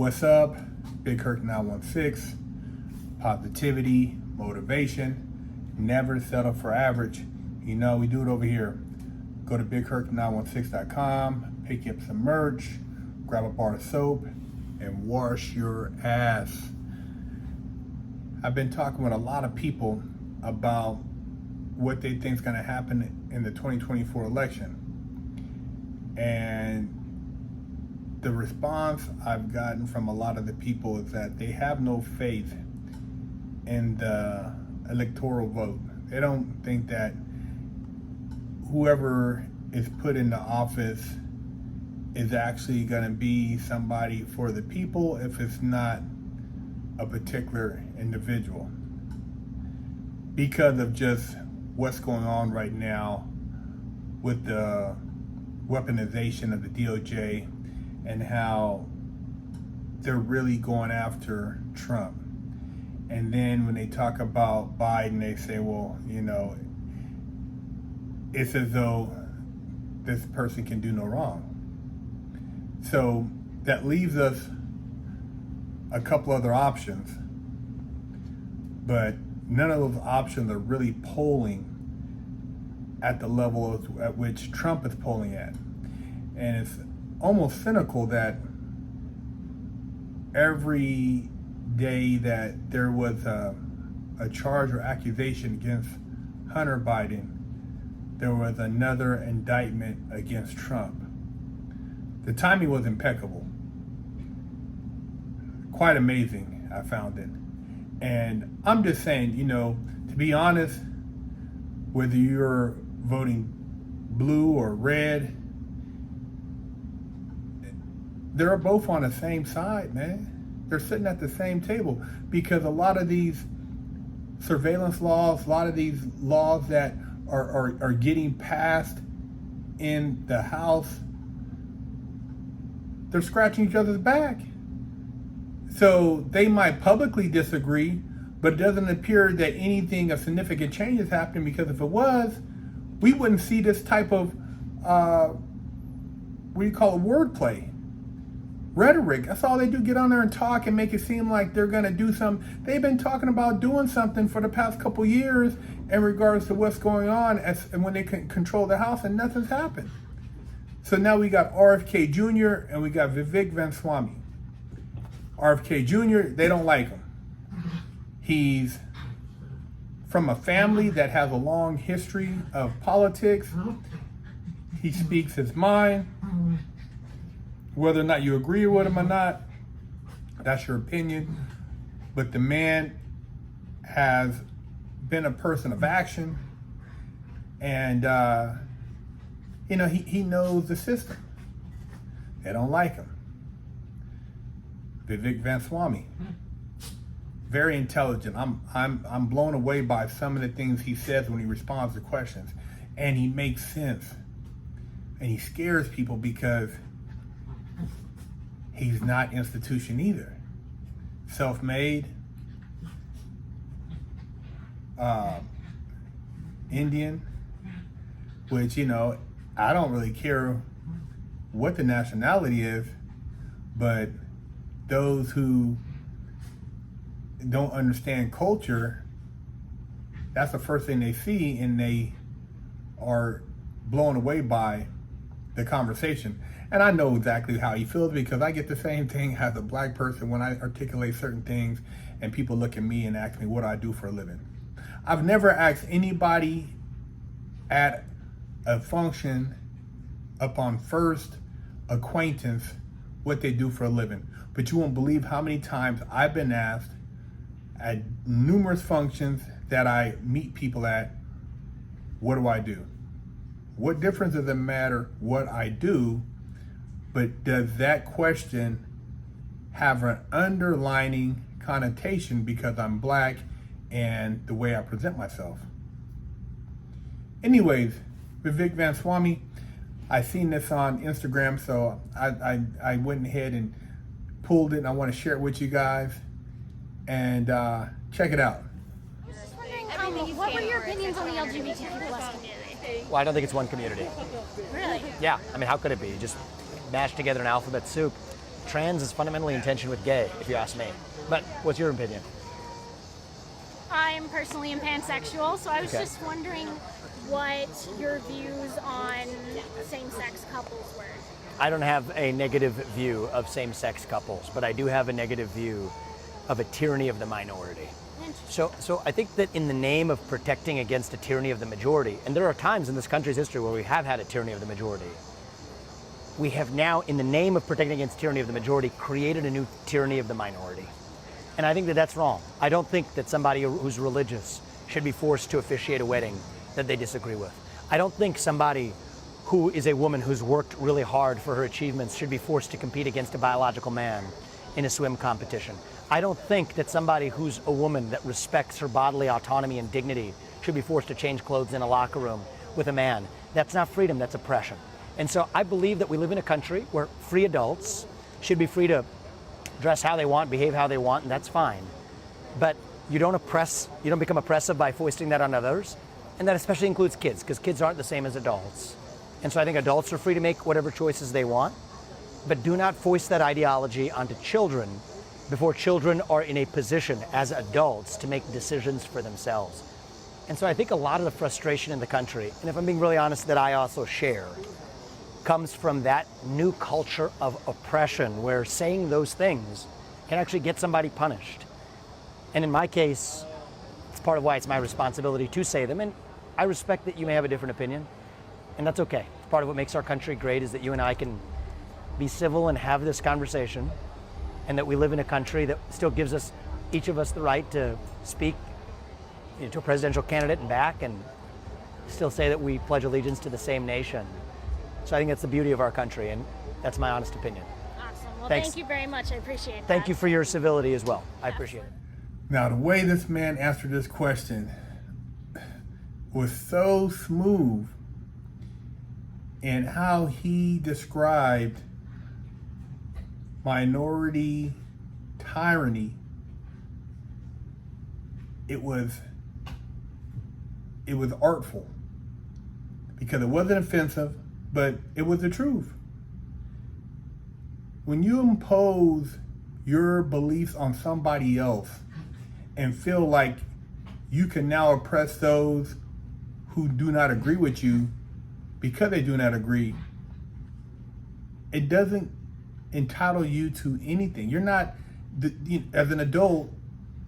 What's up? Big Kirk 916. Positivity, motivation, never settle for average. You know, we do it over here. Go to bigkirk916.com, pick up some merch, grab a bar of soap, and wash your ass. I've been talking with a lot of people about what they think is going to happen in the 2024 election. And the response I've gotten from a lot of the people is that they have no faith in the electoral vote. They don't think that whoever is put into office is actually going to be somebody for the people if it's not a particular individual, because of just what's going on right now with the weaponization of the DOJ and how they're really going after Trump. And then when they talk about Biden, they say, well, you know, it's as though this person can do no wrong. So that leaves us a couple other options, but none of those options are really polling at the level at which Trump is polling at. And it's almost cynical that every day that there was a charge or accusation against Hunter Biden, there was another indictment against Trump. The timing was impeccable. Quite amazing, I found it. And I'm just saying, you know, to be honest, whether you're voting blue or red, they're both on the same side, man. They're sitting at the same table, because a lot of these surveillance laws, a lot of these laws that are getting passed in the House, they're scratching each other's back. So they might publicly disagree, but it doesn't appear that anything of significant change is happening, because if it was, we wouldn't see this type of, what do you call it, wordplay. Rhetoric. That's all they do, get on there and talk and make it seem like they're going to do something. They've been talking about doing something for the past couple years in regards to what's going on and when they can control the House, and nothing's happened. So now we got RFK Jr. and we got Vivek Ramaswamy. RFK Jr., they don't like him. He's from a family that has a long history of politics. He speaks his mind. Whether or not you agree with him or not, that's your opinion. But the man has been a person of action, and you know, he knows the system. They don't like him. Vivek Ramaswamy, very intelligent. I'm blown away by some of the things he says when he responds to questions, and he makes sense, and he scares people because he's not institution either. Self-made, Indian, which, you know, I don't really care what the nationality is, but those who don't understand culture, that's the first thing they see, and they are blown away by the conversation. And I know exactly how he feels, because I get the same thing as a black person when I articulate certain things and people look at me and ask me what I do for a living. I've never asked anybody at a function upon first acquaintance what they do for a living. But you won't believe how many times I've been asked at numerous functions that I meet people at, what do I do? What difference does it matter what I do? But does that question have an underlining connotation because I'm black and the way I present myself? Anyways, Vivek Ramaswamy, I seen this on Instagram, so I went ahead and pulled it, and I want to share it with you guys. And check it out. I was just wondering, what were your opinions on the LGBTQ plus community? Well, I don't think it's one community. Really? Yeah, I mean, how could it be? Just mash together an alphabet soup. trans is fundamentally in tension with gay, if you ask me. But what's your opinion? I'm personally pansexual, so I was Okay. just wondering what your views on same-sex couples were. I don't have a negative view of same-sex couples, but I do have a negative view of a tyranny of the minority. So I think that in the name of protecting against a tyranny of the majority, and there are times in this country's history where we have had a tyranny of the majority, we have now, in the name of protecting against tyranny of the majority, created a new tyranny of the minority. And I think that that's wrong. I don't think that somebody who's religious should be forced to officiate a wedding that they disagree with. I don't think somebody who is a woman who's worked really hard for her achievements should be forced to compete against a biological man in a swim competition. I don't think that somebody who's a woman that respects her bodily autonomy and dignity should be forced to change clothes in a locker room with a man. That's not freedom, that's oppression. And so I believe that we live in a country where free adults should be free to dress how they want, behave how they want, and that's fine. But you don't become oppressive by foisting that on others. And that especially includes kids, because kids aren't the same as adults. And so I think adults are free to make whatever choices they want, but do not foist that ideology onto children before children are in a position as adults to make decisions for themselves. And so I think a lot of the frustration in the country, and if I'm being really honest, that I also share, comes from that new culture of oppression where saying those things can actually get somebody punished. And in my case, it's part of why it's my responsibility to say them. And I respect that you may have a different opinion, and that's okay. It's part of what makes our country great is that you and I can be civil and have this conversation, and that we live in a country that still gives us, each of us, the right to speak to a presidential candidate and back, and still say that we pledge allegiance to the same nation. So I think that's the beauty of our country, and that's my honest opinion. Awesome. Well, Thanks. thank you very much. I appreciate that. Thank you for your civility as well. I appreciate it. Now, the way this man answered this question was so smooth in how he described minority tyranny. It was artful because it wasn't offensive, but it was the truth. When you impose your beliefs on somebody else and feel like you can now oppress those who do not agree with you because they do not agree, it doesn't entitle you to anything. You're not, as an adult,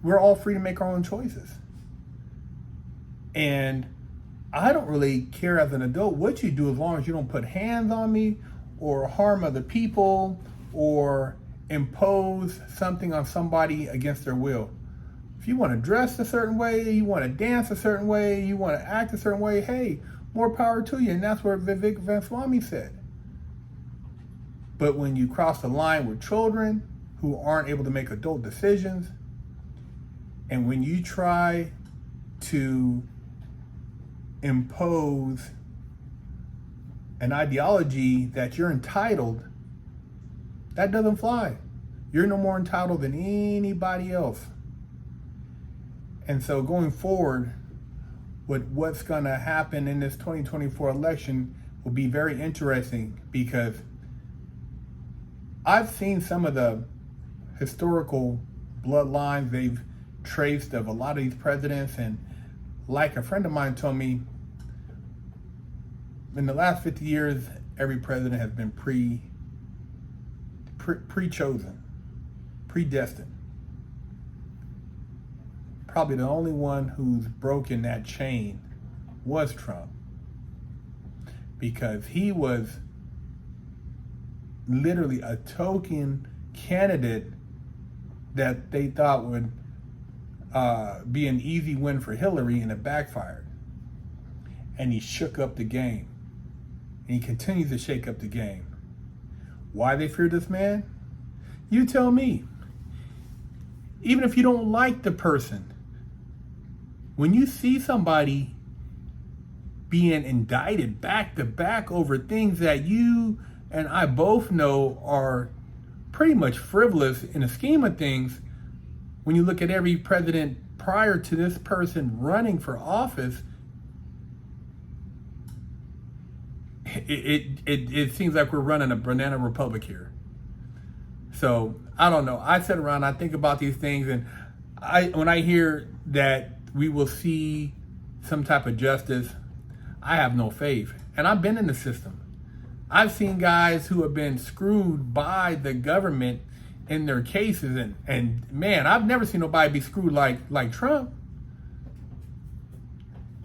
we're all free to make our own choices. And I don't really care as an adult what you do as long as you don't put hands on me or harm other people or impose something on somebody against their will. If you want to dress a certain way, you want to dance a certain way, you want to act a certain way, hey, more power to you. And that's what Vivek Ramaswamy said. But when you cross the line with children who aren't able to make adult decisions, and when you try to impose an ideology that you're entitled, that doesn't fly. You're no more entitled than anybody else. And so going forward, with what's going to happen in this 2024 election will be very interesting, because I've seen some of the historical bloodlines they've traced of a lot of these presidents, and like a friend of mine told me, in the last 50 years, every president has been pre-chosen, predestined. Probably the only one who's broken that chain was Trump, because he was literally a token candidate that they thought would be an easy win for Hillary, and it backfired. And he shook up the game. And he continues to shake up the game. Why they fear this man? You tell me. Even if you don't like the person, when you see somebody being indicted back to back over things that you and I both know are pretty much frivolous in the scheme of things, when you look at every president prior to this person running for office, it seems like we're running a banana republic here. So I don't know. I sit around, I think about these things, and when I hear that we will see some type of justice, I have no faith. And I've been in the system. I've seen guys who have been screwed by the government in their cases, and man, I've never seen nobody be screwed like Trump.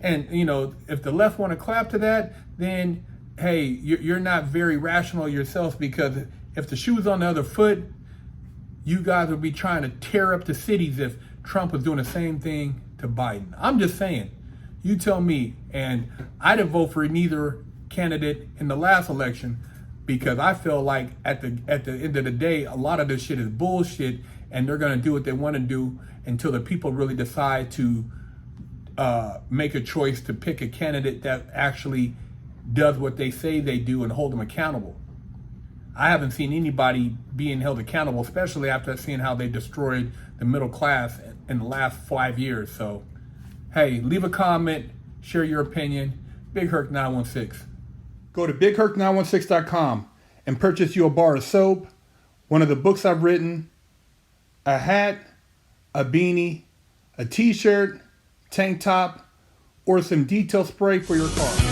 And you know, if the left want to clap to that, then hey, you're not very rational yourselves, because if the shoe's on the other foot, you guys would be trying to tear up the cities if Trump was doing the same thing to Biden. I'm just saying, you tell me. And I didn't vote for neither candidate in the last election, because I feel like at the end of the day, a lot of this shit is bullshit, and they're gonna do what they want to do until the people really decide to make a choice to pick a candidate that actually does what they say they do and hold them accountable. I haven't seen anybody being held accountable, especially after seeing how they destroyed the middle class in the last 5 years. So, hey, leave a comment, share your opinion. Big Herc 916. Go to BigHerc916.com and purchase you a bar of soap, one of the books I've written, a hat, a beanie, a t-shirt, tank top, or some detail spray for your car.